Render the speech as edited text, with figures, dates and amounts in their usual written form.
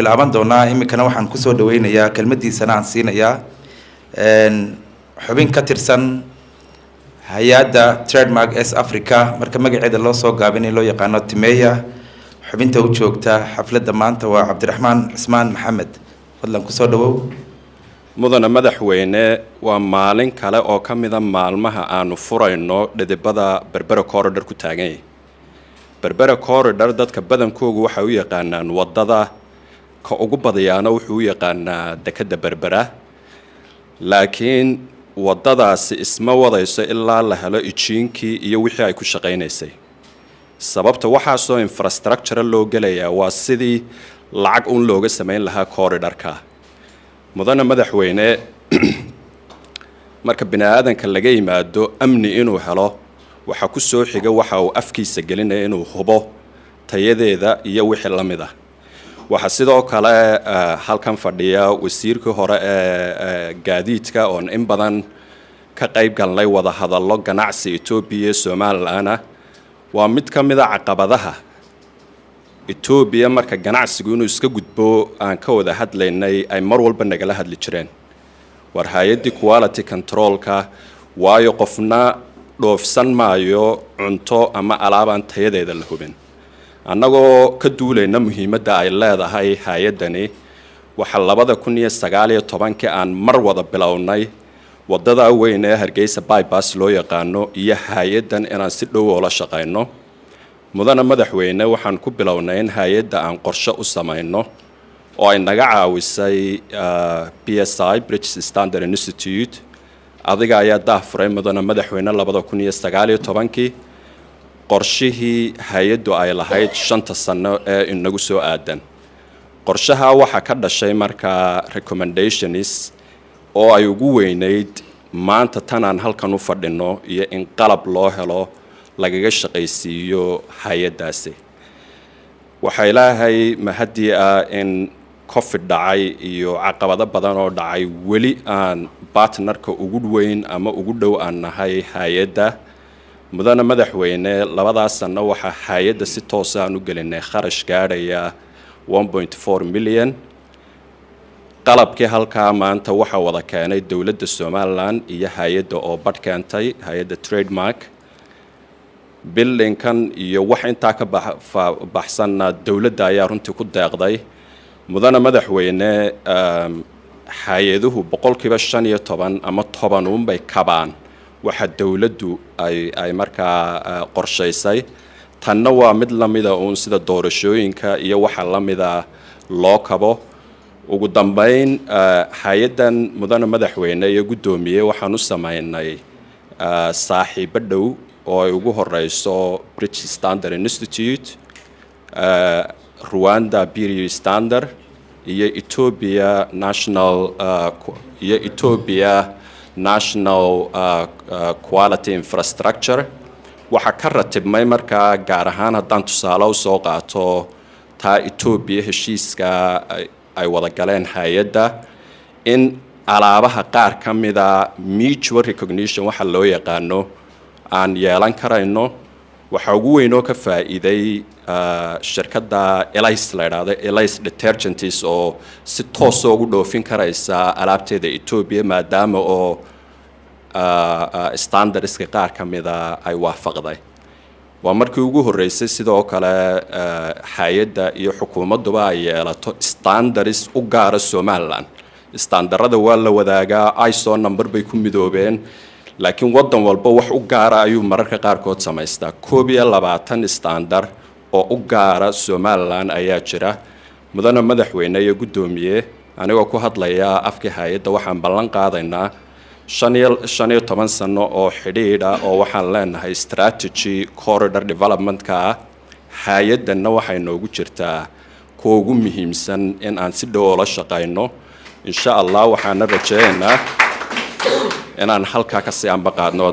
bilaaban doonaa imikana waxaan ku soo dhaweynayaa kelmadiisana aan siinayaa xubin ka tirsan hay'adda Trademark S Africa marka magaceeda loo soo gaabinay loo yaqaano Timeya xubinta u joogta xafladda maanta waa Cabdiraxmaan Cismaan Maxamed fadlan ku soo dhawow mudana madaxweyne waa maalin kale oo kamida maalmaha aanu furayno dhidibada Berbera Corridor ku taagan yahay Berbera Corridor dadka badankoodu waxa uu yaqaanaan wadada ka ugu badayaana wuxuu u yaqaanaa dekada Berbera laakiin wadadaasi isma wadayso ilaa la helo ijiinkii iyo wixii ay ku shaqeynaysay sababta waxa soo infrastructure loo galayaa waa sidii lacag un looga sameyn lahaa corridorka mudana madaxweyne marka bini'aadanka laga yimaado amni inuu helo waxa ku soo xiga waxa uu afkiisa gelinaya inuu hubo tayadeeda iyo wixii la mid ah waxa sidoo kale halkan fadhiya wasiirka hore ee gaadiidka oo in badan ka qayb galnay wada hadallo ganacsi Ethiopia iyo Soomaaliland waa mid ka mid ah caqabadaha Ethiopia marka ganacsigu inuu iska gudbo aan ka wada hadlaynay ay mar walba nagala hadli jireen war hay'adda quality control-ka waayo qofna dhoofsan maayo cunto ama alaabaan tayadeeda la hubin annagoo ka duulayna muhiimadda ay leedahay hay'adani waxa 2019 aan mar wada bilownay wadada weyn ee Hargeysa bypass loo yaqaano iyo hay'adan inaan si dhow ula shaqeyno mudana madaxweyne waxaan ku bilownay in hay'adda aan qorshe u sameeyno oo ay naga caawisay PSI British Standard Institute adiga ayaa daahfuray mudana madaxweyne 2019 qorshihii hay'addu ay lahayd 5 sano ee inagu soo aadan qorshaha waxa ka dhashay marka recommendations oo ay ugu weynayd maanta tan aan halkan u fadhino iyo in qalab loo helo lagaga shaqaysiiyo hay'adaasi waxa ilaahay mahadii in COVID dhacay iyo caqabado badan oo dhacay weli aan partnerka ugu weyn ama ugu dhow aan nahay hay'adda mudana madaxweyne labadaas sano waxa hay'adda si toos ah u gelinay kharash gaaraya 1.4 million qalabkii halka maanta waxa wada keenay dawladda Soomaaliland iyo hay'adda oo badhkeentay hay'adda Trademark buildingkan iyo wax inta ka baxsan dawladda ayaa runtii ku deeqday mudana madaxweyne hay'aduhu 15% ama 10 bay kabaan waxa dawladdu ay marka qorshaysay tanna waa mid la mid ah sida doorashooyinka iyo waxa la mid ah loo kabo ugu dambeyn hay'adan mudana madaxweyne iyo gudoomiye waxaan u sameeynay saaxiibo dhow oo ay ugu horeyso British Standard Institute Rwanda Bureau Standard iyo Ethiopia National Quality Infrastructure waxa ka ratibmay marka gaar ahaan haddaan tusaale u soo qaato taa Ethiopia heshiiska ay wada galeen hay'adda in alaabaha qaar ka mida mutual recognition waxa loo yaqaano aan yeelan karayno waxa ugu weyn oo ka faa'iiday shirkadda Elais la yiraahdo Elais Detergents oo si toos ah ugu dhoofin karaysa alaabteeda Ethiopia maadaama oo standardska qaar ka mida ay waafaqday waa markii ugu horeysay sidoo kale hay'adda iyo xukuumadduba ay yeelato standards u gaar ah Soomaaliland standarada waa la wadaagaa ISO number bay ku midoobeen laakiin wadan walba wax u gaar ah ayuu mararka qaar kood samaystaa 22 standard oo u gaar ah Soomaaliland ayaa jira mudana madaxweyne iyo gudoomiye anigoo ku hadlaya afka hay'adda waxaan ballan qaadaynaa 15 sano oo xidhiidh ah oo waxaan leenahay strategy corridor development-ka hay'adana waxay noogu jirtaa kuwa ugu muhiimsan in aan si dhow ula shaqeyno insha Allah waxaan rajaynaynaa inaan halka ka sii anba qaadno